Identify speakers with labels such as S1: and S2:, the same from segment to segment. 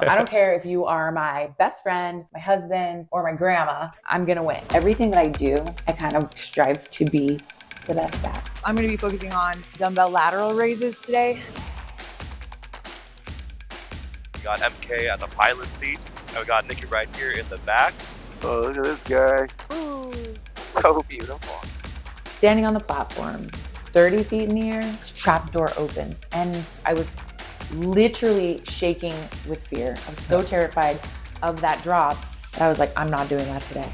S1: I don't care if you are my best friend, my husband, or my grandma, I'm gonna win. Everything that I do, I kind of strive to be the best at.
S2: I'm gonna be focusing on dumbbell lateral raises today.
S3: We got MK at the pilot seat, and we got Nicky right here in the back.
S4: Oh, look at this guy.
S2: Ooh.
S4: So beautiful.
S1: Standing on the platform, 30 feet in the air, trap door opens, and I was literally shaking with fear. I was so terrified of that drop that I was like, I'm not doing that today.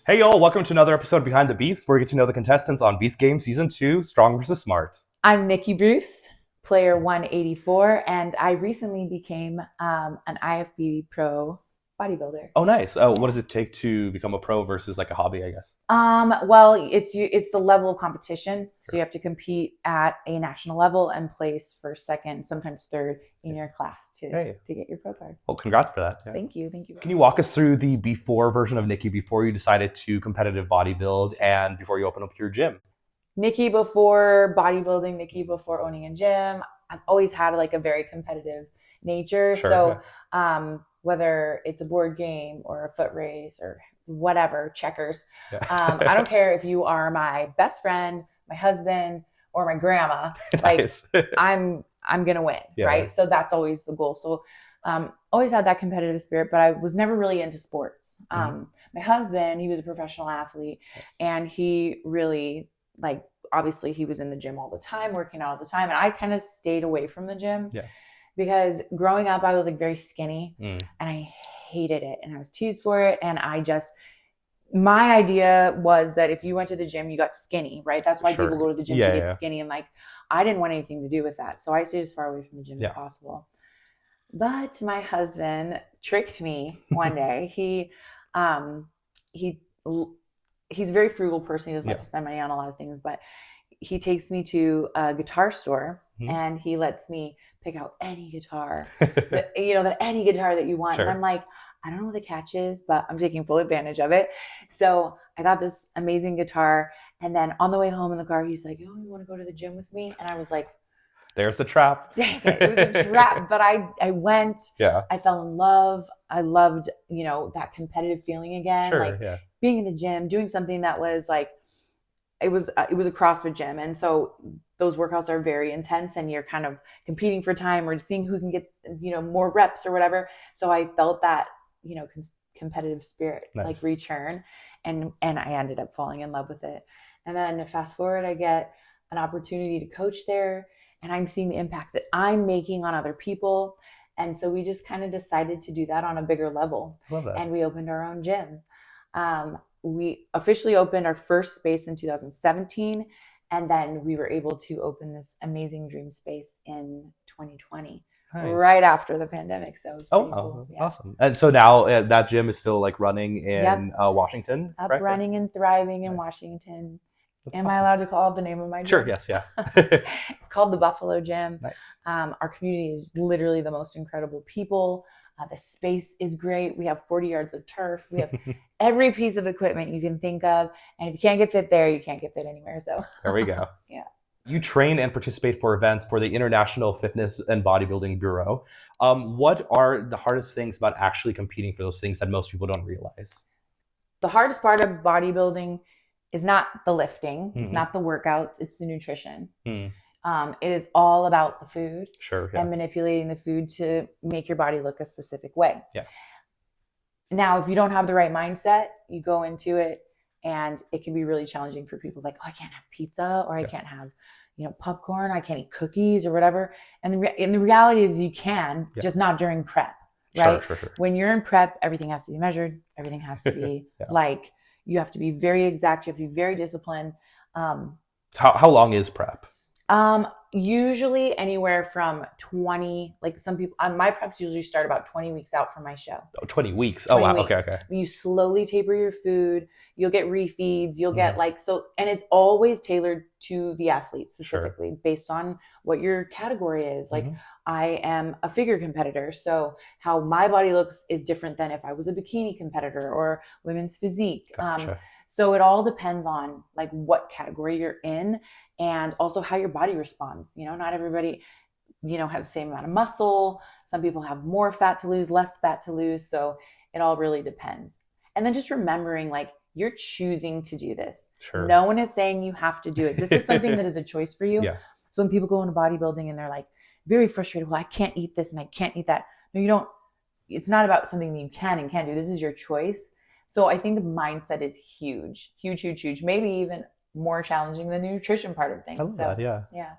S5: Hey y'all, welcome to another episode of Behind the Beast, where we get to know the contestants on Beast Game Season 2, Strong vs. Smart.
S1: I'm Nicky Bruce, player 184, and I recently became an IFBB pro bodybuilder.
S5: Oh, nice. Oh, what does it take to become a pro versus like a hobby, I guess?
S1: Well, it's the level of competition. So you have to compete at a national level and place first, second, sometimes third in your class to get your pro card.
S5: Well, congrats for that. Yeah.
S1: Thank you.
S5: Can you walk us through the before version of Nicky before you decided to competitive bodybuild and before you opened up your gym?
S1: Nicky before bodybuilding, Nicky before owning a gym. I've always had like a very competitive nature.
S5: Sure,
S1: so whether it's a board game or a foot race or whatever, checkers.
S5: Yeah.
S1: I don't care if you are my best friend, my husband, or my grandma.
S5: Nice.
S1: Like I'm gonna win, right? So that's always the goal. So always had that competitive spirit, but I was never really into sports. My husband, he was a professional athlete, and he really obviously he was in the gym all the time, working out all the time, and I kind of stayed away from the gym.
S5: Yeah.
S1: Because growing up, I was like very skinny and I hated it and I was teased for it. And my idea was that if you went to the gym, you got skinny, right? That's why people go to the gym to get skinny. And I didn't want anything to do with that. So I stayed as far away from the gym as possible. But my husband tricked me one day. He's a very frugal person. He doesn't like to spend money on a lot of things, but he takes me to a guitar store and he lets me pick out any guitar, any guitar that you want.
S5: Sure.
S1: And I'm like, I don't know what the catch is, but I'm taking full advantage of it. So I got this amazing guitar. And then on the way home in the car, he's like, oh, you want to go to the gym with me? And I was like,
S5: there's the trap.
S1: Dang it. It was a trap. But I went, I fell in love. I loved, that competitive feeling again.
S5: Sure,
S1: being in the gym, doing something that was like, it was a CrossFit gym. And so those workouts are very intense and you're kind of competing for time or seeing who can get, more reps or whatever. So I felt that, competitive spirit, return. And I ended up falling in love with it. And then fast forward, I get an opportunity to coach there and I'm seeing the impact that I'm making on other people. And so we just kind of decided to do that on a bigger level.
S5: Love that.
S1: And we opened our own gym. We officially opened our first space in 2017, and then we were able to open this amazing dream space in 2020, right after the pandemic. So it was pretty cool.
S5: Awesome. And so now that gym is still running in Washington?
S1: Running and thriving in Washington.
S5: That's
S1: Am
S5: awesome.
S1: I allowed to call the name of my gym?
S5: Sure, yes, yeah.
S1: It's called the Buffalo Gym.
S5: Nice.
S1: Our community is literally the most incredible people. The space is great. We have 40 yards of turf. We have every piece of equipment you can think of. And if you can't get fit there, you can't get fit anywhere. So
S5: there we go.
S1: Yeah.
S5: You train and participate for events for the International Fitness and Bodybuilding Bureau. What are the hardest things about actually competing for those things that most people don't realize?
S1: The hardest part of bodybuilding is not the lifting. It's not the workouts. It's the nutrition. It is all about the food and manipulating the food to make your body look a specific way.
S5: Yeah.
S1: Now, if you don't have the right mindset, you go into it and it can be really challenging for people like, oh, I can't have pizza or I can't have, popcorn. I can't eat cookies or whatever. And the reality is you can, just not during prep, right?
S5: Sure.
S1: When you're in prep, everything has to be measured. Everything has to be you have to be very exact. You have to be very disciplined.
S5: How long is prep?
S1: Usually anywhere from 20, some people, my preps usually start about 20 weeks out from my show.
S5: Oh, 20 weeks.
S1: 20
S5: wow.
S1: weeks.
S5: Okay.
S1: You slowly taper your food. You'll get refeeds. You'll get and it's always tailored to the athlete specifically based on what your category is. I am a figure competitor. So how my body looks is different than if I was a bikini competitor or women's physique.
S5: Gotcha.
S1: So it all depends on like what category you're in and also how your body responds. You know, not everybody, you know, has the same amount of muscle. Some people have more fat to lose, less fat to lose. So it all really depends. And then just remembering like you're choosing to do this.
S5: Sure.
S1: No one is saying you have to do it. This is something that is a choice for you.
S5: Yeah.
S1: So when people go into bodybuilding and they're like very frustrated, well, I can't eat this and I can't eat that. No, you don't. It's not about something that you can and can't do. This is your choice. So I think the mindset is huge, huge, huge, huge. Maybe even more challenging than the nutrition part of things.
S5: I love that, yeah.
S1: Yeah.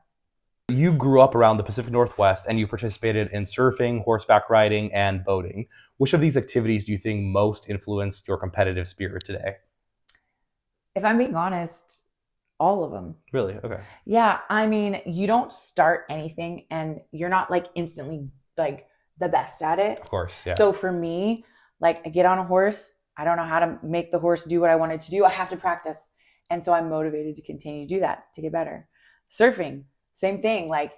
S5: You grew up around the Pacific Northwest and you participated in surfing, horseback riding, and boating. Which of these activities do you think most influenced your competitive spirit today?
S1: If I'm being honest, all of them.
S5: Really? Okay.
S1: Yeah. I mean, you don't start anything and you're not like instantly like the best at it.
S5: Of course, yeah.
S1: So for me, like I get on a horse, I don't know how to make the horse do what I want it to do. I have to practice. And so I'm motivated to continue to do that, to get better. Surfing, same thing. Like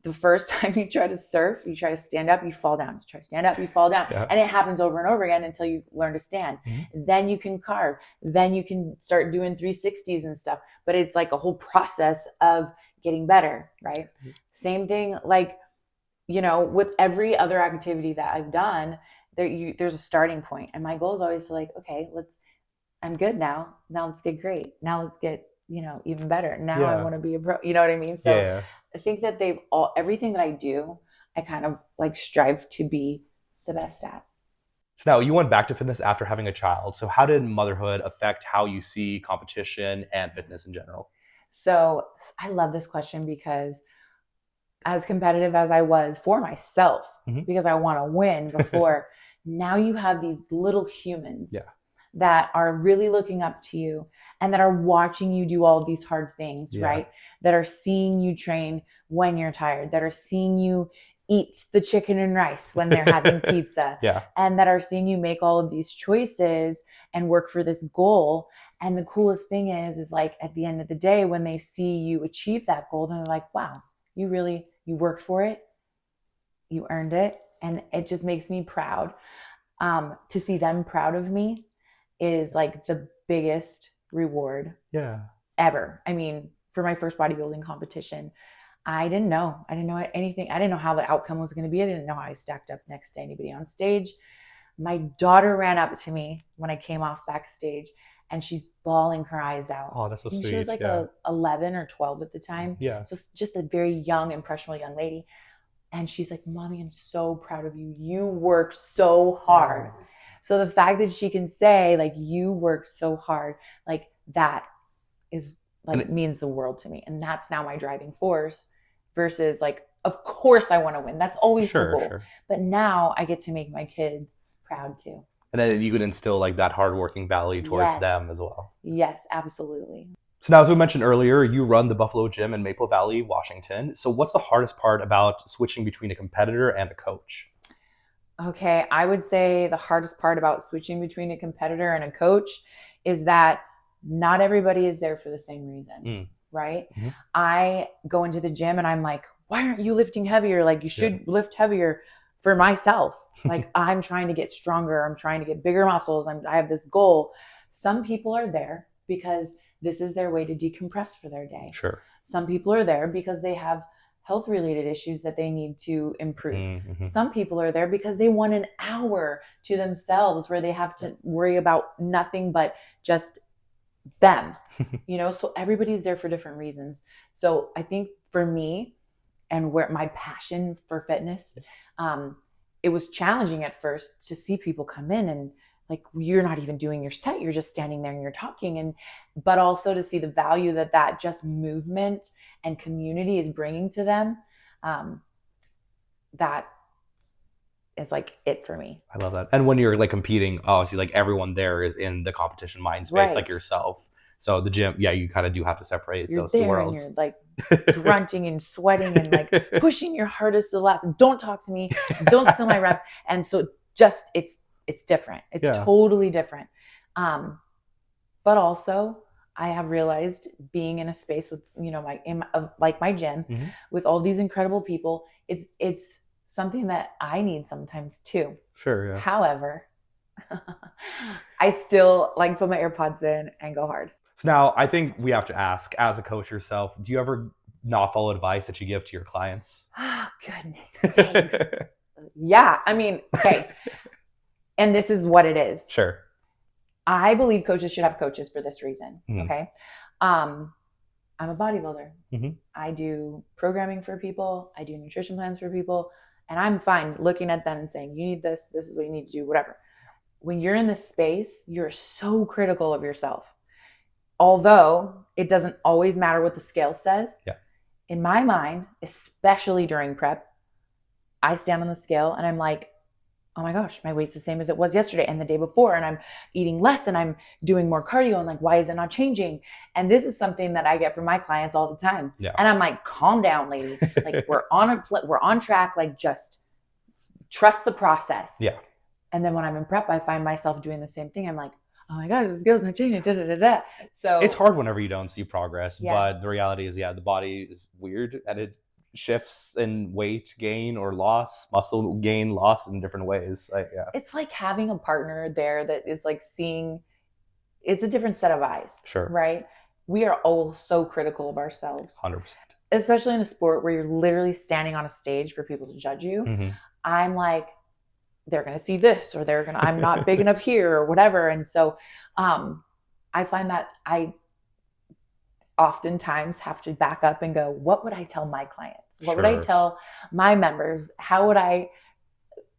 S1: the first time you try to surf, you try to stand up, you fall down. You try to stand up, you fall down.
S5: Yeah.
S1: And it happens over and over again until you learn to stand.
S5: Mm-hmm.
S1: Then you can carve. Then you can start doing 360s and stuff. But it's like a whole process of getting better, right? Mm-hmm. Same thing, like, you know, with every other activity that I've done, there's a starting point. And my goal is always to like, okay, I'm good now. Now let's get great. Now let's get, you know, even better. Now I want to be a pro, you know what I mean? So I think that everything that I do, I kind of like strive to be the best at.
S5: So now you went back to fitness after having a child. So how did motherhood affect how you see competition and fitness in general?
S1: So I love this question because as competitive as I was for myself, because I want to win before, now you have these little humans that are really looking up to you and that are watching you do all these hard things, right? That are seeing you train when you're tired, that are seeing you eat the chicken and rice when they're having pizza, and that are seeing you make all of these choices and work for this goal. And the coolest thing is like at the end of the day, when they see you achieve that goal, then they're like, wow, you worked for it, you earned it. And it just makes me proud. To see them proud of me is like the biggest reward ever. I mean, for my first bodybuilding competition, I didn't know anything. I didn't know how the outcome was going to be. I didn't know how I stacked up next to anybody on stage. My daughter ran up to me when I came off backstage and she's bawling her eyes out.
S5: Oh, that's so sweet.
S1: She was like 11 or 12 at the time.
S5: Yeah.
S1: So just a very young, impressionable young lady. And she's like, Mommy, I'm so proud of you. You worked so hard. Oh. So the fact that she can say like, you worked so hard, like that is like means the world to me. And that's now my driving force versus like, of course I want to win. That's always the goal. Sure. But now I get to make my kids proud too.
S5: And then you could instill like that hardworking value towards them as well.
S1: Yes, absolutely.
S5: So now, as we mentioned earlier, you run the Buffalo Gym in Maple Valley, Washington. So what's the hardest part about switching between a competitor and a coach?
S1: Okay, I would say the hardest part about switching between a competitor and a coach is that not everybody is there for the same reason, right? Mm-hmm. I go into the gym and I'm like, why aren't you lifting heavier? Like you should lift heavier for myself. Like I'm trying to get stronger. I'm trying to get bigger muscles. I have this goal. Some people are there because this is their way to decompress for their day.
S5: Sure.
S1: Some people are there because they have health related issues that they need to improve. Mm-hmm. Some people are there because they want an hour to themselves where they have to worry about nothing but just them, you know? So everybody's there for different reasons. So I think for me and where my passion for fitness, it was challenging at first to see people come in and like, you're not even doing your set. You're just standing there and you're talking. But also to see the value that just movement and community is bringing to them. That is like it for me.
S5: I love that. And when you're like competing, obviously like everyone there is in the competition mind space, like yourself. So the gym, you kind of do have to separate those two worlds.
S1: And you're like grunting and sweating and like pushing your hardest to the last. Don't talk to me. Don't steal my reps. And so just, it's different. It's totally different. But also I have realized being in a space with, you know, my gym with all these incredible people, it's something that I need sometimes too.
S5: Sure. Yeah.
S1: However, I still like put my AirPods in and go hard.
S5: So now I think we have to ask, as a coach yourself, do you ever not follow advice that you give to your clients?
S1: Oh, goodness sakes. Yeah. I mean, okay. And this is what it is.
S5: Sure.
S1: I believe coaches should have coaches for this reason.
S5: Mhm.
S1: Okay. I'm a bodybuilder.
S5: Mhm.
S1: I do programming for people. I do nutrition plans for people. And I'm fine looking at them and saying, you need this. This is what you need to do, whatever. When you're in this space, you're so critical of yourself. Although it doesn't always matter what the scale says.
S5: Yeah.
S1: In my mind, especially during prep, I stand on the scale and I'm like, oh my gosh, my weight's the same as it was yesterday and the day before. And I'm eating less and I'm doing more cardio. And like, why is it not changing? And this is something that I get from my clients all the time.
S5: Yeah.
S1: And I'm like, calm down, lady. Like we're on track. Like just trust the process.
S5: Yeah.
S1: And then when I'm in prep, I find myself doing the same thing. I'm like, oh my gosh, the scale's not changing. Da, da, da, da. So
S5: It's hard whenever you don't see progress,
S1: Yeah.
S5: but the reality is, the body is weird and it shifts in weight gain or loss, muscle gain, loss in different ways.
S1: it's like having a partner there that is like seeing, it's a different set of eyes.
S5: Sure.
S1: Right? We are all so critical of ourselves,
S5: 100%.
S1: especially in a sport where you're literally standing on a stage for people to judge you.
S5: Mhm.
S1: I'm like, they're going to see this, or I'm not big enough here or whatever. And so, I find that I oftentimes have to back up and go, what would I tell my clients? What would I
S5: Sure.
S1: tell my members? How would I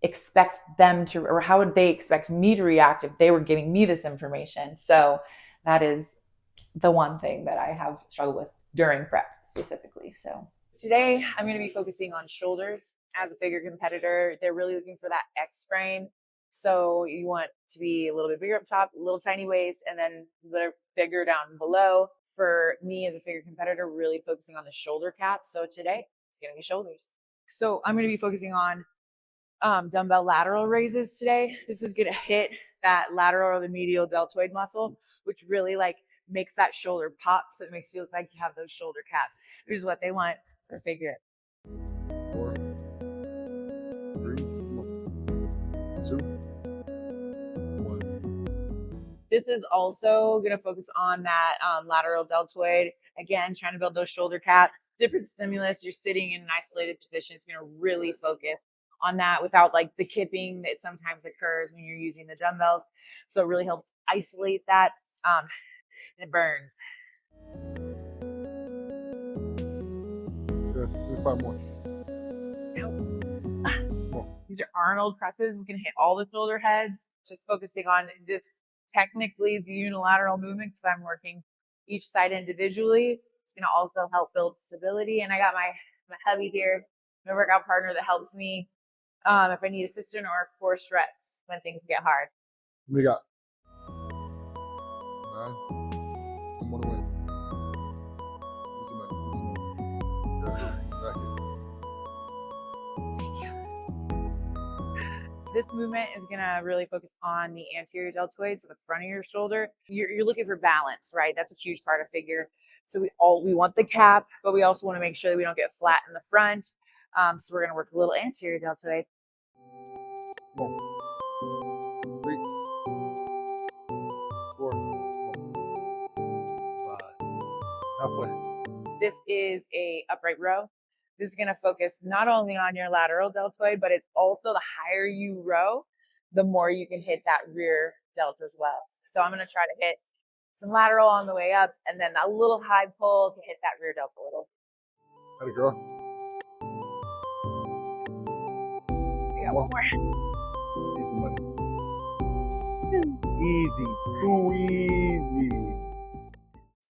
S1: expect them to, or how would they expect me to react if they were giving me this information? So that is the one thing that I have struggled with during prep specifically. So
S2: Today, I'm going to be focusing on shoulders. As a figure competitor, they're really looking for that X frame. So you want to be a little bit bigger up top, a little tiny waist, and then a little bigger down below. For me as a figure competitor, really focusing on the shoulder cap. So today, it's going to be shoulders. So I'm going to be focusing on dumbbell lateral raises today. This is going to hit that lateral or the medial deltoid muscle, which really like makes that shoulder pop. So it makes you look like you have those shoulder caps, which is what they want for figure.
S6: 4, 3, 2, 1.
S2: This is also going to focus on that lateral deltoid. Again, trying to build those shoulder caps. Different stimulus. You're sitting in an isolated position. It's going to really focus on that without like the kipping that sometimes occurs when you're using the dumbbells. So it really helps isolate that. And it burns.
S6: Good. Give me 5 more.
S2: These are Arnold presses. It's going to hit all the shoulder heads. Just focusing on this. Technically, it's a unilateral movement because I'm working each side individually. It's going to also help build stability. And I got my hubby here, my workout partner that helps me if I need assistance or forced reps when things get hard.
S6: What do you got? 9. 1 more to win. Easy money. Easy money. Good. Back it.
S2: This movement is going to really focus on the anterior deltoid, so the front of your shoulder. You're looking for balance, right? That's a huge part of figure. So we want the cap, but we also want to make sure that we don't get flat in the front. So we're going to work a little anterior deltoid.
S6: 1, 3, 4, 5. Halfway.
S2: This is a upright row. This is going to focus not only on your lateral deltoid, but it's also the higher you row, the more you can hit that rear delt as well. So I'm going to try to hit some lateral on the way up, and then that little high pull to hit that rear delt a little.
S6: How'd it go?
S2: We got one more.
S6: Easy money. Easy. Too easy.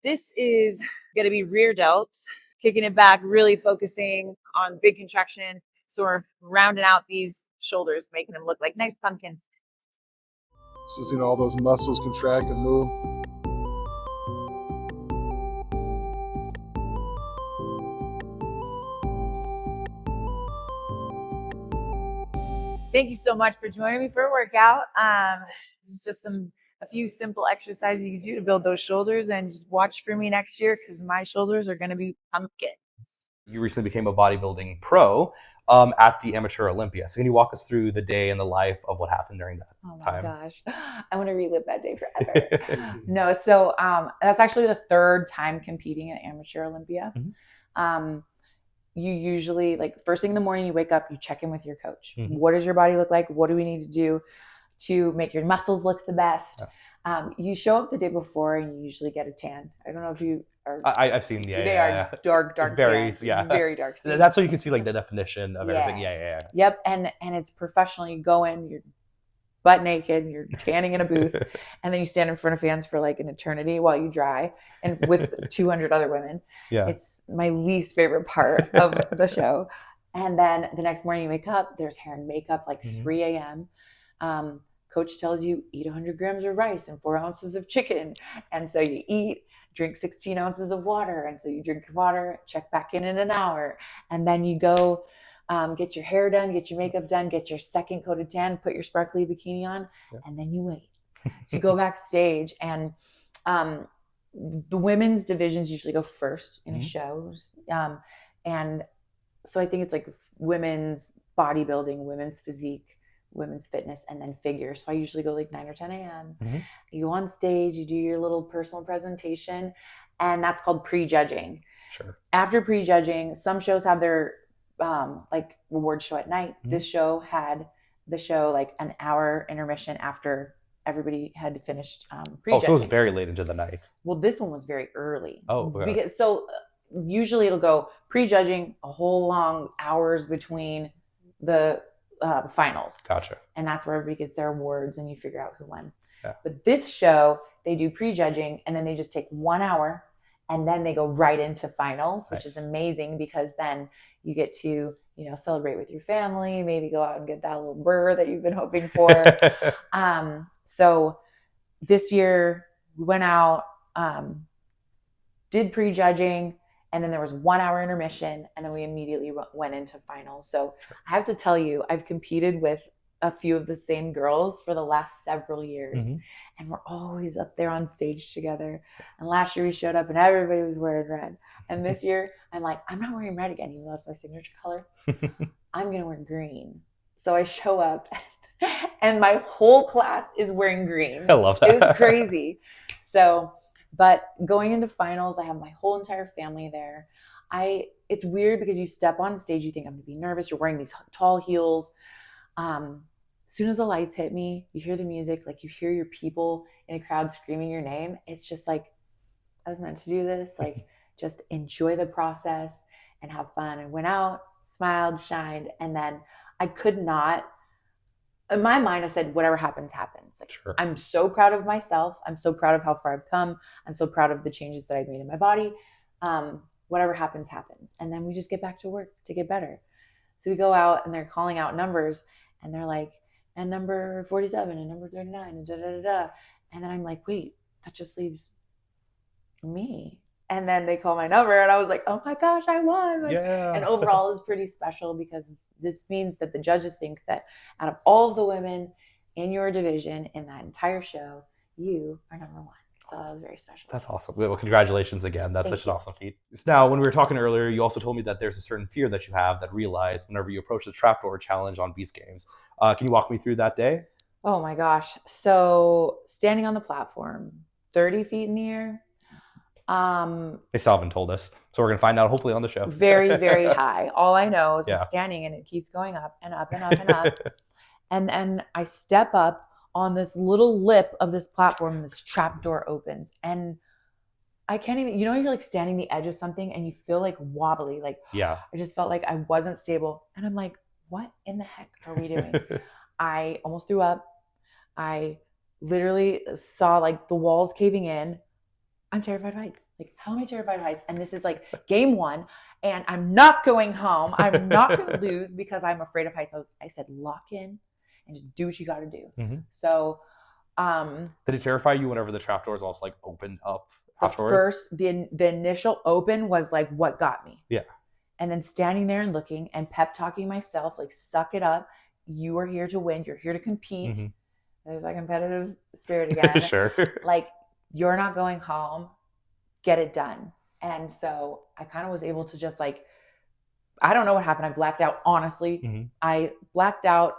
S2: This is going to be rear delts. Kicking it back, really focusing on big contraction. So we're rounding out these shoulders, making them look like nice pumpkins.
S6: Just all those muscles contract and move.
S2: Thank you so much for joining me for a workout. This is just a few simple exercises you can do to build those shoulders, and just watch for me next year because my shoulders are going to be pumpkin.
S5: You recently became a bodybuilding pro at the Amateur Olympia. So can you walk us through the day and the life of what happened during that
S1: Oh my
S5: time?
S1: gosh. I want to relive that day forever. No, so that's actually the third time competing at Amateur Olympia. You usually, like, first thing in the morning, you wake up, you check in with your coach. What does your body look like? What do we need to do to make your muscles look the best? You show up the day before and you usually get a tan. I don't know if you are.
S5: I've seen,
S1: They are dark
S5: very,
S1: tans,
S5: yeah,
S1: very dark. So
S5: that's so you can see like the definition of everything. Yeah.
S1: Yep, and it's professional. You go in, you're butt naked, you're tanning in a booth, and then you stand in front of fans for like an eternity while you dry, and with 200 other women.
S5: Yeah,
S1: it's my least favorite part of the show. And then the next morning you wake up, there's hair and makeup, like 3 a.m. Coach tells you eat 100 grams of rice and 4 ounces of chicken, and so you eat, drink 16 ounces of water, and so you drink water, check back in an hour, and then you go get your hair done, get your makeup done, get your second coat of tan, put your sparkly bikini on, and then you wait. So you go backstage, and the women's divisions usually go first in a show. And so I think it's like women's bodybuilding, women's physique, women's fitness, and then figure. So I usually go like 9 or 10 a.m. You go on stage, you do your little personal presentation, and that's called prejudging.
S5: Sure.
S1: After prejudging, some shows have their like reward show at night. This show had the show like an hour intermission after everybody had finished prejudging.
S5: So it was very late into the night.
S1: Well, this one was very early.
S5: Okay.
S1: Usually it'll go prejudging, a whole long hours between the finals.
S5: Gotcha.
S1: And that's where everybody gets their awards and you figure out who won.
S5: Yeah.
S1: But this show, they do prejudging and then they just take 1 hour and then they go right into finals, which is amazing because then you get to, celebrate with your family, maybe go out and get that little burger that you've been hoping for. So this year we went out, did prejudging, and then there was 1 hour intermission, and then we immediately went into finals. So I have to tell you, I've competed with a few of the same girls for the last several years, and we're always up there on stage together. And last year we showed up and everybody was wearing red. And this year I'm like, I'm not wearing red again, even though that's my signature color. I'm going to wear green. So I show up and my whole class is wearing green.
S5: I love that.
S1: It was crazy. So, but going into finals, I have my whole entire family there. It's weird because you step on stage, you think I'm going to be nervous. You're wearing these tall heels. As soon as the lights hit me, you hear the music, like you hear your people in a crowd screaming your name. It's just like, I was meant to do this. Like, just enjoy the process and have fun. And went out, smiled, shined. And then I could not, in my mind, I said, whatever happens, happens. Like,
S5: Sure.
S1: I'm so proud of myself. I'm so proud of how far I've come. I'm so proud of the changes that I've made in my body. Whatever happens, happens. And then we just get back to work to get better. So we go out and they're calling out numbers and they're like, and number 47 and number 39 and da-da-da-da. And then I'm like, wait, that just leaves me. And then they call my number and I was like, oh my gosh, I won. Like, and overall is pretty special because this means that the judges think that out of all of the women in your division in that entire show, you are number one. So that was very special.
S5: That's awesome. Well, congratulations again. That's such an awesome feat. Now, when we were talking earlier, you also told me that there's a certain fear that you have that realized whenever you approach the trapdoor challenge on Beast Games. Can you walk me through that day?
S1: Oh my gosh. So standing on the platform, 30 feet in the air.
S5: They still haven't told us. So we're going to find out hopefully on the show.
S1: Very, very high. All I know is I'm standing and it keeps going up and up and up and up. And then I step up on this little lip of this platform and this trap door opens. And I can't even, you're like standing the edge of something and you feel like wobbly. Like, I just felt like I wasn't stable. And I'm like, what in the heck are we doing? I almost threw up. I literally saw like the walls caving in. I'm terrified of heights. Like, how am I terrified of heights? And this is like game one and I'm not going home. I'm not going to lose because I'm afraid of heights. I said, lock in and just do what you got to do. So,
S5: did it terrify you whenever the trapdoors also like opened up afterwards?
S1: The initial open was like what got me.
S5: Yeah.
S1: And then standing there and looking and pep talking myself, like, suck it up. You are here to win. You're here to compete. There's that competitive spirit again.
S5: Sure.
S1: Like, you're not going home. Get it done. And so I kind of was able to just like I don't know what happened. I blacked out, honestly.
S5: Mhm.
S1: I blacked out.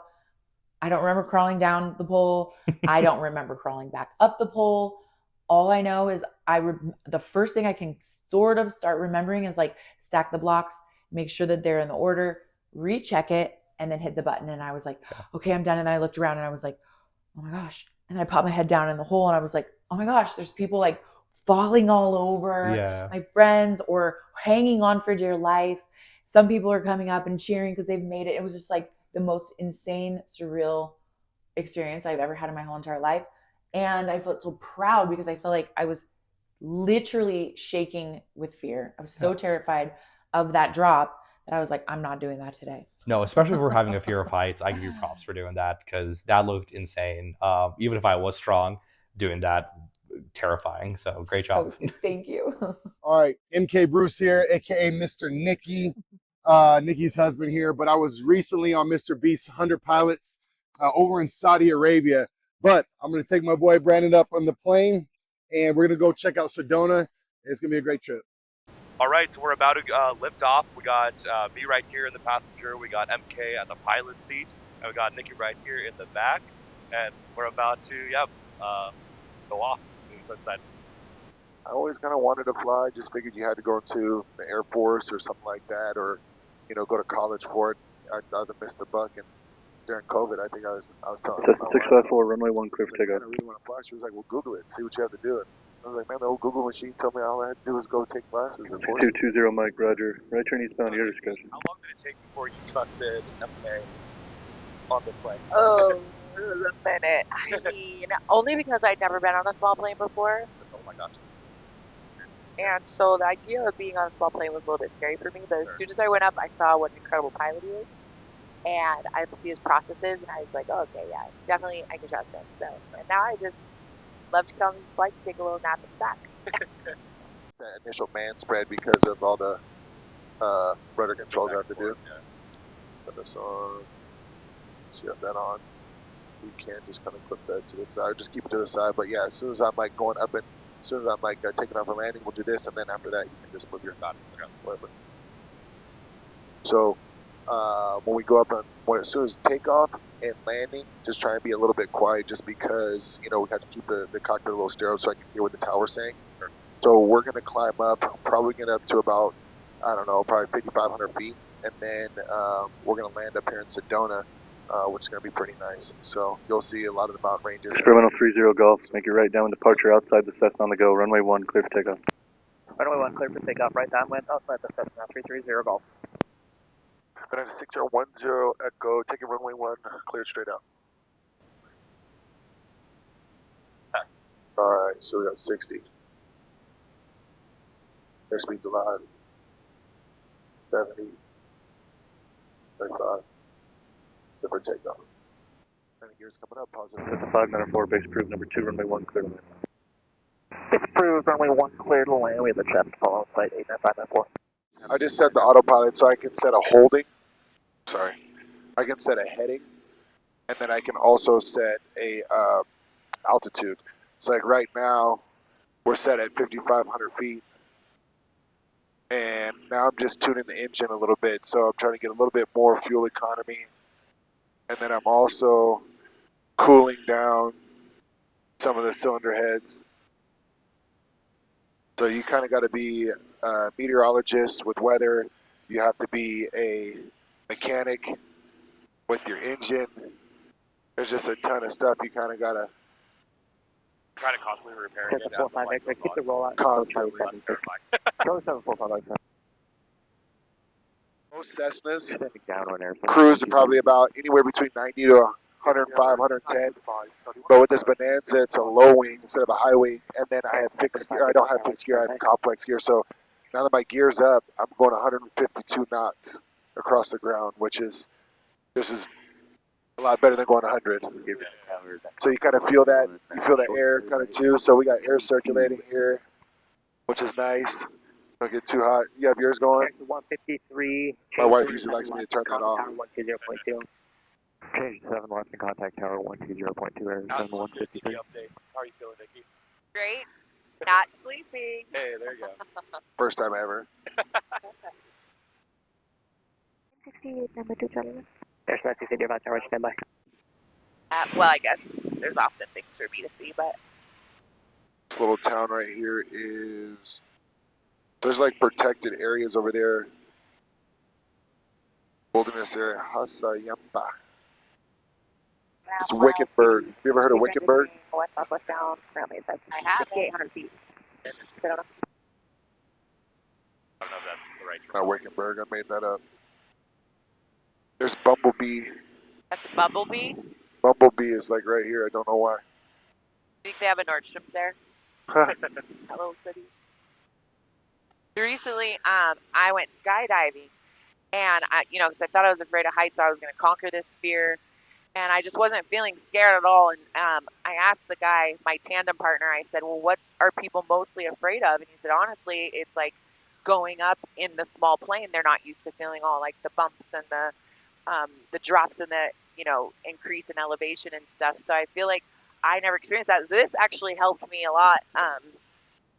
S1: I don't remember crawling down the pole. I don't remember crawling back up the pole. All I know is the first thing I can sort of start remembering is like stack the blocks, make sure that they're in the order, recheck it, and then hit the button. And I was like, okay, I'm done. And then I looked around and I was like, oh my gosh. And then I popped my head down in the hole and I was like, oh my gosh, there's people like falling all over,
S5: Yeah.
S1: my friends, or hanging on for dear life. Some people are coming up and cheering because they've made it. It was just like the most insane, surreal experience I've ever had in my whole entire life. And I felt so proud because I felt like I was literally shaking with fear. I was so terrified of that drop that I was like, I'm not doing that today.
S5: No, especially if we're having a fear of heights, I give you props for doing that because that looked insane. Even if I was strong, doing that, terrifying. So great job.
S1: Thank you.
S6: All right, MK Bruce here, aka Mr. Nicky, Nicky's husband here. But I was recently on Mr. Beast's 100 Pilots over in Saudi Arabia. But I'm gonna take my boy Brandon up on the plane, and we're gonna go check out Sedona. It's gonna be a great trip.
S3: All right, so we're about to lift off. We got me right here in the passenger. We got MK at the pilot seat, and we got Nicky right here in the back. And we're about to, go off. So excited.
S4: I always kind of wanted to fly. Just figured you had to go into the Air Force or something like that, or go to college for it. I thought I missed the buck, and during COVID, I think I was telling her,
S7: 654, runway 1, clear for takeoff.
S4: I really want to fly. She was like, "Well, Google it, see what you have to do." And I was like, "Man, the old Google machine told me all I had to do was go take classes."
S7: 220, Mike, Roger. Right turn eastbound, your discussion.
S3: How long did it take before you trusted MK on the plane?
S8: Oh, it was a minute. I mean, only because I'd never been on a small plane before.
S3: Oh my gosh.
S8: And so the idea of being on a small plane was a little bit scary for me, but as soon as I went up, I saw what an incredible pilot he is. And I could see his processes, and I was like, oh, okay, yeah, definitely I can trust him. So, and now I just love to come on this flight and take a little nap in the back.
S4: That initial man spread because of all the rudder controls I have to do. Put this on. So you have that on. We can just kind of clip that to the side, just keep it to the side. But yeah, as soon as I'm like going up and as soon as I'm like taking off and landing, we'll do this, and then after that, you can just flip your whatever. So when we go up and as soon as takeoff and landing, just try and be a little bit quiet, just because we have to keep the cockpit a little sterile so I can hear what the tower's saying. So we're gonna climb up, probably get up to about probably 5,500 feet, and then we're gonna land up here in Sedona. Which is going to be pretty nice. So you'll see a lot of the mountain ranges.
S7: Experimental 30 Golf, make your right down departure outside the Cessna on the go. Runway 1, clear for takeoff.
S9: Runway 1, clear for takeoff. Right downwind outside the Cessna 330 Golf.
S4: United 6010 Echo, taking runway 1, cleared straight out. Alright, so we got 60. Airspeed's a lot. 70. 35. For takeoff. And gears coming up, positive.
S7: 594, base approved, number 2, runway 1, clear to land.
S9: Base approved, runway 1, clear to land. We have the chest fall on flight 89594.
S4: I just set the autopilot so I can set a holding. Sorry. I can set a heading, and then I can also set a altitude. So like right now, we're set at 5,500 feet. And now I'm just tuning the engine a little bit, so I'm trying to get a little bit more fuel economy. And then I'm also cooling down some of the cylinder heads. So you kind of got to be a meteorologist with weather. You have to be a mechanic with your engine. There's just a ton of stuff you kind of got to
S3: Constantly repairing it.
S9: 745 keep the rollout.
S4: constantly.
S9: Go 745
S4: Most Cessnas
S9: down on air.
S4: cruise are probably about anywhere between 90 to 105, 110. But with this Bonanza, it's a low wing instead of a high wing. And then I have fixed gear. I don't have fixed gear. I have complex gear. So now that my gear's up, I'm going 152 knots across the ground, this is a lot better than going 100. So you kind of feel that. You feel the air kind of too. So we got air circulating here, which is nice. Don't get too hot. You have yours going?
S9: 153.
S4: My wife usually likes me to turn that off.
S9: 120.2. Change 7 left and contact tower 120.2 Arizona 153.
S3: Update. How are you feeling, Nicky?
S8: Great. Not sleeping.
S3: Hey, there you go.
S4: First time ever.
S9: number 2 Charlie. There's no CCD about tower, stand by.
S8: Well, I guess there's often things for me to see, but
S4: This little town right here is, there's like protected areas over there. Wilderness area, Hasayamba. It's Wickenburg. Have you ever heard of Wickenburg?
S8: west southwest down. Currently, that's I have 800 feet.
S3: I don't know if that's the right term.
S4: Not Wickenburg, I made that up. There's Bumblebee.
S8: That's Bumblebee.
S4: Bumblebee is like right here, I don't know why.
S8: Think they have a Nordstrom's there? That little city. Recently, I went skydiving, and because I thought I was afraid of heights, so I was going to conquer this fear, and I just wasn't feeling scared at all. And I asked the guy, my tandem partner, I said, well, what are people mostly afraid of? And he said, honestly, it's like going up in the small plane. They're not used to feeling all like the bumps and the drops and the increase in elevation and stuff. So I feel like I never experienced that. This actually helped me a lot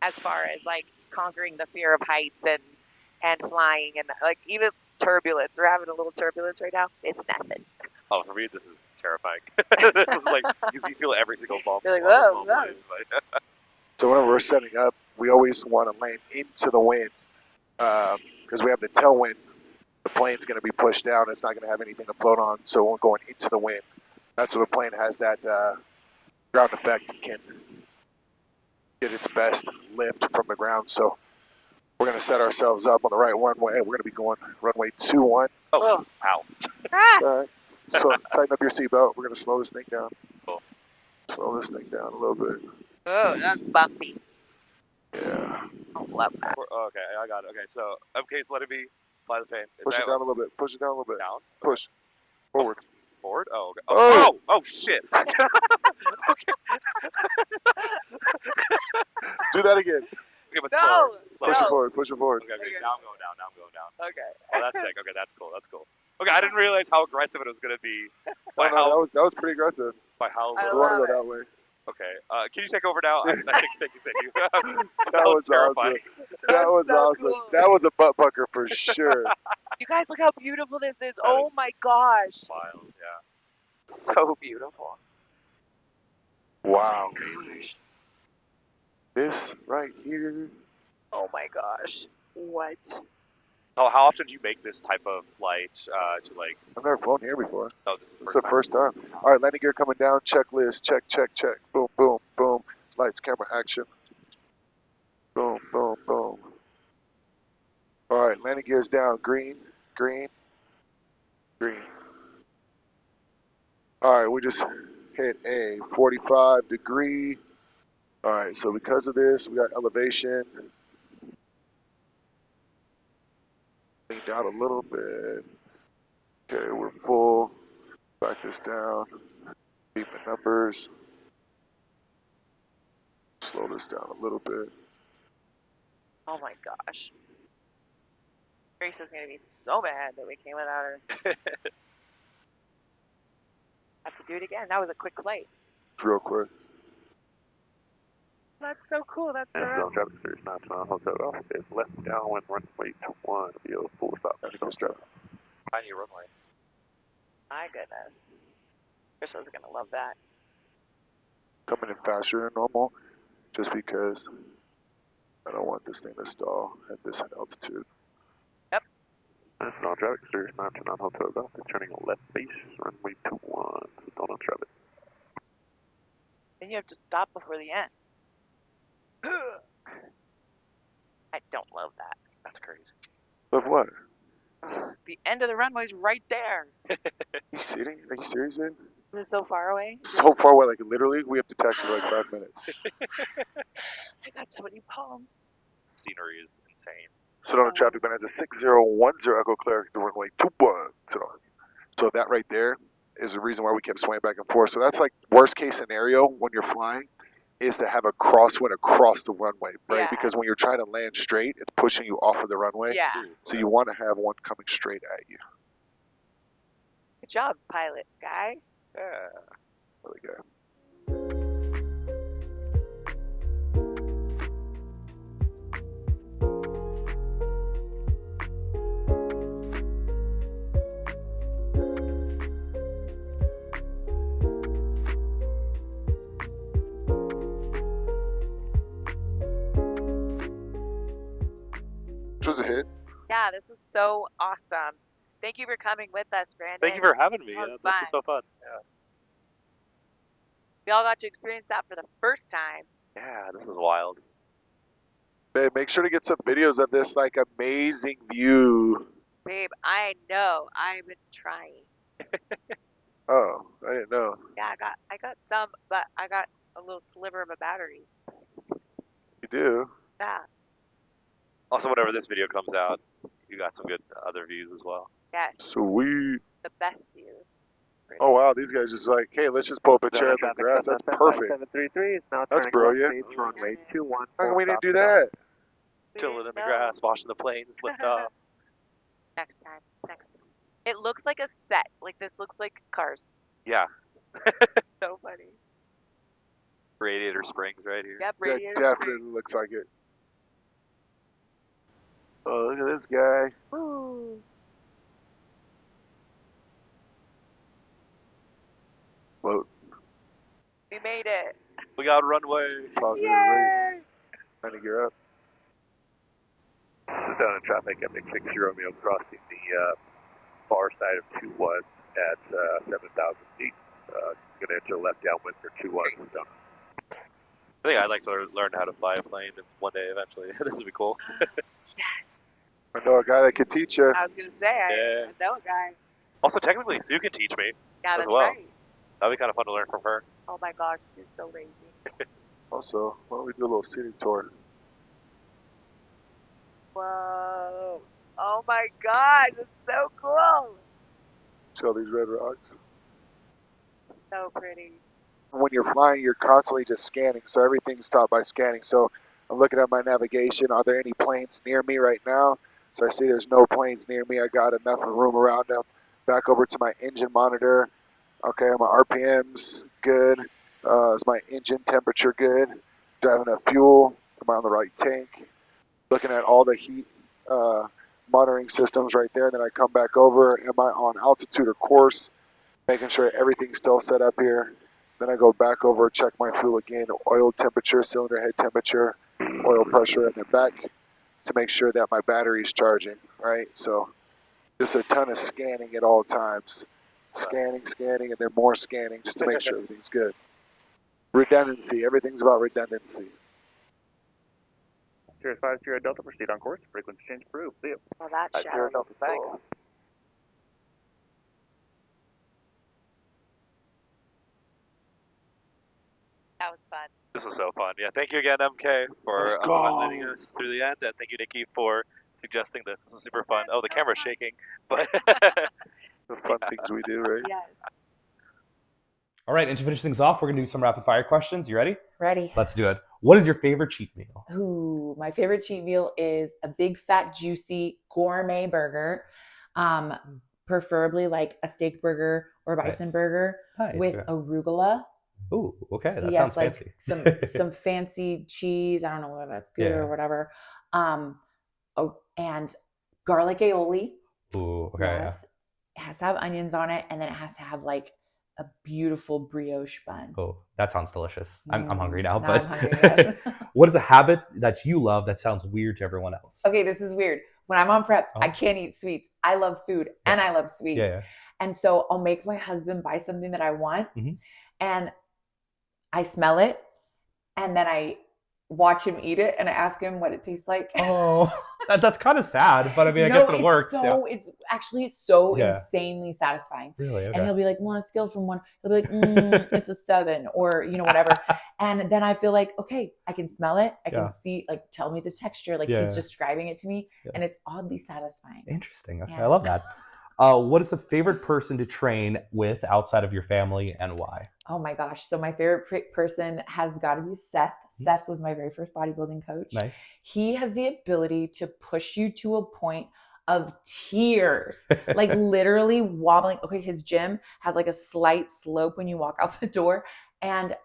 S8: as far as like conquering the fear of heights and flying and like even turbulence. We're having a little turbulence right now. It's nothing.
S3: Oh, for me, this is terrifying. This is like, you feel every single bump.
S8: You're like, whoa, whoa.
S4: So whenever we're setting up, we always want to land into the wind because we have the tailwind. The plane's going to be pushed down. It's not going to have anything to float on, so we're going into the wind. That's where the plane has that ground effect and can get its best lift from the ground. So we're going to set ourselves up on the right runway. We're going to be going runway 21.
S3: Oh, ow.
S8: Ah!
S4: All right. So tighten up your seatbelt. We're going to slow this thing down.
S3: Cool.
S4: Slow this thing down a little bit.
S8: Oh, that's bumpy.
S4: Yeah.
S8: I love that.
S3: Okay, I got it. Okay, so MK's letting me fly the plane.
S4: Push it down a little bit. Push it down a little bit.
S3: Down?
S4: Push. Forward.
S3: Forward? Oh, okay.
S4: Oh!
S3: Oh, shit. Okay.
S4: Do that again.
S3: Okay, but
S8: No!
S3: slower.
S4: Push it
S3: Slower.
S4: forward. Push it forward.
S3: Okay, now I'm going down. Now I'm going down.
S8: Okay.
S3: Oh, that's sick. Okay, that's cool. That's cool. Okay, I didn't realize how aggressive it was going to be. By
S4: No,
S3: how,
S4: that was pretty aggressive.
S3: by how
S8: I
S4: We
S3: little.
S4: want to
S8: love
S4: go
S8: it.
S4: that way.
S3: Okay, can you take over now? Thank you.
S4: That was
S3: terrifying.
S4: awesome. That was
S8: so
S4: awesome.
S8: cool.
S4: That was a butt pucker for sure.
S8: You guys, look how beautiful this is.
S3: That
S8: Oh
S3: is
S8: my gosh.
S3: Wild, yeah.
S8: So beautiful.
S4: Wow. This right here.
S8: Oh my gosh. What?
S3: Oh, how often do you make this type of flight to like?
S4: I've never flown here before.
S3: Oh, this is
S4: It's
S3: the
S4: the first time. All right, landing gear coming down. Checklist. Check, check, check. Boom, boom, boom. Lights, camera, action. Boom, boom, boom. All right, landing gears down. Green, green, green. All right, we just hit a 45-degree. All right, so because of this, we got elevation. Lean down a little bit. Okay, we're full. Back this down. Beat the numbers. Slow this down a little bit.
S8: Oh my gosh. Grace is gonna be so mad that we came without her. Have to do it again. That was a quick flight.
S4: Real quick.
S8: That's so cool. That's so
S7: And
S8: rad.
S7: traffic series 99 hotel office left downwind runway 21 via full stop.
S3: tiny runway.
S8: My goodness. Chris was gonna love that.
S4: Coming in faster than normal, just because I don't want this thing to stall at this altitude.
S7: And on traffic series 99 hotel office turning left base runway 21 don't on traffic.
S8: Then you have to stop before the end. I don't love that.
S3: That's crazy.
S4: Of what?
S8: The end of the runway's right there.
S4: You sitting? Are you serious, man?
S8: Is it so far away?
S4: So far away, like literally, we have to taxi for like 5 minutes.
S8: I got sweaty palms.
S3: Scenery is insane.
S4: Sedona traffic man has a 6010 Echo Clear to runway 21. So that right there is the reason why we kept swaying back and forth. So that's like worst case scenario when you're flying is to have a crosswind across the runway, right?
S8: Yeah.
S4: Because when you're trying to land straight, it's pushing you off of the runway.
S8: Yeah.
S4: So you want to have one coming straight at you.
S8: Good job, pilot guy.
S3: Yeah.
S4: Really good. was a hit.
S8: Yeah, this was so awesome. Thank you for coming with us, Brandon.
S3: Thank you for having me.
S8: That was
S3: This
S8: fun.
S3: was so fun. Yeah.
S8: We all got to experience that for the first time.
S3: Yeah, this is wild.
S4: Babe, make sure to get some videos of this like amazing view.
S8: Babe, I know. I've been trying.
S4: Oh, I didn't know.
S8: Yeah, I got some, but I got a little sliver of a battery.
S4: You do?
S8: Yeah.
S3: Also, whenever this video comes out, you got some good other views as well.
S8: Yes.
S4: Sweet.
S8: The best views.
S4: Oh wow, these guys just like, hey, let's just pull up a chair in the grass. That's perfect.
S9: 733 is now
S4: That's
S9: turning
S4: brilliant.
S9: left base, runway 21.
S4: How come we didn't do
S9: stop
S4: that?
S3: Chilling in the
S8: No.
S3: grass, watching the planes lift off.
S8: Next time. Next time. It looks like a set. Like this looks like Cars.
S3: Yeah.
S8: So funny.
S3: Radiator Springs right here.
S8: Yep,
S4: That
S8: radiator
S4: definitely
S8: springs.
S4: looks like it. Oh, look at this guy.
S8: Woo.
S4: Float.
S8: We made it.
S3: We got runway.
S4: Positive
S8: Yay!
S4: rate. Trying to gear up.
S7: This is down in traffic at McFix Romeo crossing the far side of 2-1 at 7,000 feet. Going to enter left downwind for 2-1. So.
S3: I think I'd like to learn how to fly a plane one day eventually. This would be cool.
S8: Yes.
S4: I know a guy that could teach you.
S8: I was gonna say I know a guy.
S3: Also, technically, Sue can teach me.
S8: Yeah,
S3: As
S8: that's
S3: well.
S8: right.
S3: That'd be kind of fun to learn from her.
S8: Oh my gosh, she's so lazy.
S4: Also, why don't we do a little scenic tour?
S8: Whoa. Oh my gosh, it's so cool.
S4: See all these red rocks?
S8: So pretty.
S4: When you're flying, you're constantly just scanning, so everything's taught by scanning. So I'm looking at my navigation. Are there any planes near me right now? So I see there's no planes near me. I got enough room around them. Back over to my engine monitor. Okay, my RPM's good. Is my engine temperature good? Do I have enough fuel? Am I on the right tank? Looking at all the heat monitoring systems right there. Then I come back over. Am I on altitude or course? Making sure everything's still set up here. Then I go back over, check my fuel again, oil temperature, cylinder head temperature, oil pressure, and then back to make sure that my battery's charging, right? So just a ton of scanning at all times. Scanning, and then more scanning just to make sure everything's good. Redundancy, everything's about redundancy.
S9: Sirius 50 Delta, proceed on course. Frequency change approved. See you.
S8: Well, that
S9: 50
S8: shadow
S9: Delta,
S8: looks
S9: thanks.
S8: cool. That was fun.
S3: This was so fun. Yeah, thank you again, MK, for
S4: Let's go.
S3: letting us through the end, and thank you, Nikki, for suggesting this. This was super fun. Oh, the camera's shaking, but
S4: The fun things we do, right?
S8: Yes.
S5: All right, and to finish things off, we're going to do some rapid fire questions. You ready?
S1: Ready?
S5: Let's do it. What is your favorite cheat meal?
S1: Ooh, my favorite cheat meal is a big, fat, juicy gourmet burger. Preferably like a steak burger or bison
S5: Nice.
S1: burger
S5: Nice.
S1: with
S5: Okay.
S1: arugula.
S5: Ooh, okay. That
S1: Yes,
S5: sounds
S1: like
S5: fancy.
S1: some fancy cheese. I don't know whether that's good
S5: Yeah.
S1: or whatever. And garlic aioli.
S5: Ooh, okay. yeah.
S1: Yes. It has to have onions on it, and then it has to have like a beautiful brioche bun.
S5: Oh, that sounds delicious. I'm hungry now,
S1: Now
S5: but
S1: I'm hungry, yes.
S5: what is a habit that you love that sounds weird to everyone else?
S1: Okay, this is weird. When I'm on prep,
S5: Oh.
S1: I can't eat sweets. I love food and I love sweets.
S5: Yeah.
S1: And so I'll make my husband buy something that I want,
S5: Mhm.
S1: and I smell it, and then I watch him eat it, and I ask him what it tastes like.
S5: Oh, that's kind of sad, but I mean, I guess it works.
S1: So it's actually so
S5: Yeah.
S1: insanely satisfying.
S5: Really? Okay.
S1: And he'll be like, well, on a scale from 1, he'll be like, it's a 7, or whatever. And then I feel like, okay, I can smell it. I
S5: Yeah.
S1: can see, like, tell me the texture. Like
S5: Yeah.
S1: he's describing it to me,
S5: Yeah.
S1: and it's oddly satisfying.
S5: Interesting. Okay,
S1: Yeah.
S5: I love that. What is a favorite person to train with outside of your family, and why?
S1: Oh my gosh. So my favorite person has got to be Seth. Seth was my very first bodybuilding coach.
S5: Nice.
S1: He has the ability to push you to a point of tears, like literally wobbling. Okay, his gym has like a slight slope when you walk out the door, and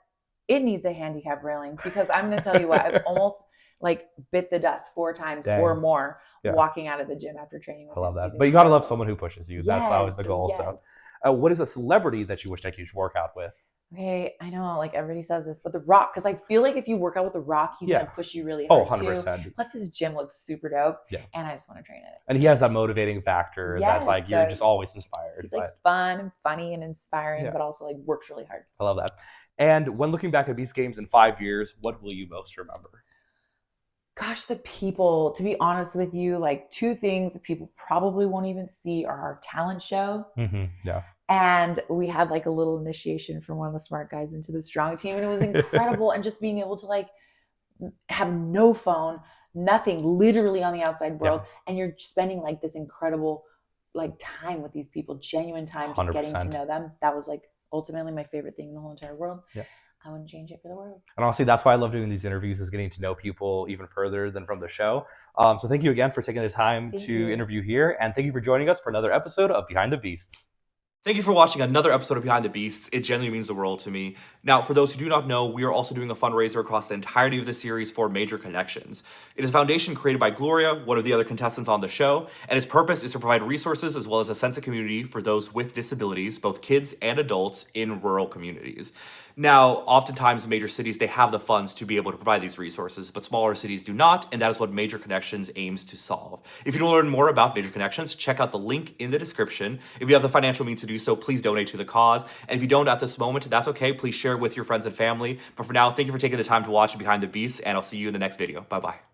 S1: it needs a handicap railing, because I'm going to tell you what, I've almost like bit the dust 4 times
S5: Dang.
S1: or more
S5: Yeah.
S1: walking out of the gym after training with
S5: I love
S1: him.
S5: that.
S1: He's
S5: But you got to love
S1: incredible.
S5: someone who pushes you. That's always the goal.
S1: Yes.
S5: So, what is a celebrity that you wish that you should work out with?
S1: okay, I know, like everybody says this, but The Rock, because I feel like if you work out with The Rock, he's
S5: Yeah.
S1: gonna push you really
S5: Oh,
S1: hard too.
S5: 100%.
S1: Plus, his gym looks super dope.
S5: Yeah.
S1: And I just want to train it.
S5: And he has that motivating factor that's like, you're just always inspired.
S1: He's like fun and funny and inspiring,
S5: Yeah.
S1: but also like works really hard.
S5: I love that. And when looking back at Beast Games in 5 years, what will you most remember?
S1: Gosh, the people, to be honest with you, like 2 things that people probably won't even see are our talent show.
S5: Yeah.
S1: And we had like a little initiation from one of the smart guys into the strong team. And it was incredible. And just being able to like have no phone, nothing, literally on the outside world.
S5: Yeah.
S1: And you're spending like this incredible like time with these people, genuine time, just
S5: 100%.
S1: getting to know them. That was like ultimately my favorite thing in the whole entire world.
S5: Yeah.
S1: I wouldn't change it for the world.
S5: And honestly, that's why I love doing these interviews, is getting to know people even further than from the show. So thank you again for taking the time to interview here. And thank you for joining us for another episode of Behind the Beasts. Thank you for watching another episode of Behind the Beasts. It genuinely means the world to me. Now, for those who do not know, we are also doing a fundraiser across the entirety of the series for Major Connections. It is a foundation created by Gloria, one of the other contestants on the show, and its purpose is to provide resources as well as a sense of community for those with disabilities, both kids and adults, in rural communities. Now, oftentimes in major cities, they have the funds to be able to provide these resources, but smaller cities do not, and that is what Major Connections aims to solve. If you want to learn more about Major Connections, check out the link in the description. If you have the financial means to do so, please donate to the cause. And if you don't at this moment, that's okay. Please share it with your friends and family. But for now, thank you for taking the time to watch Behind the Beasts, and I'll see you in the next video. Bye-bye.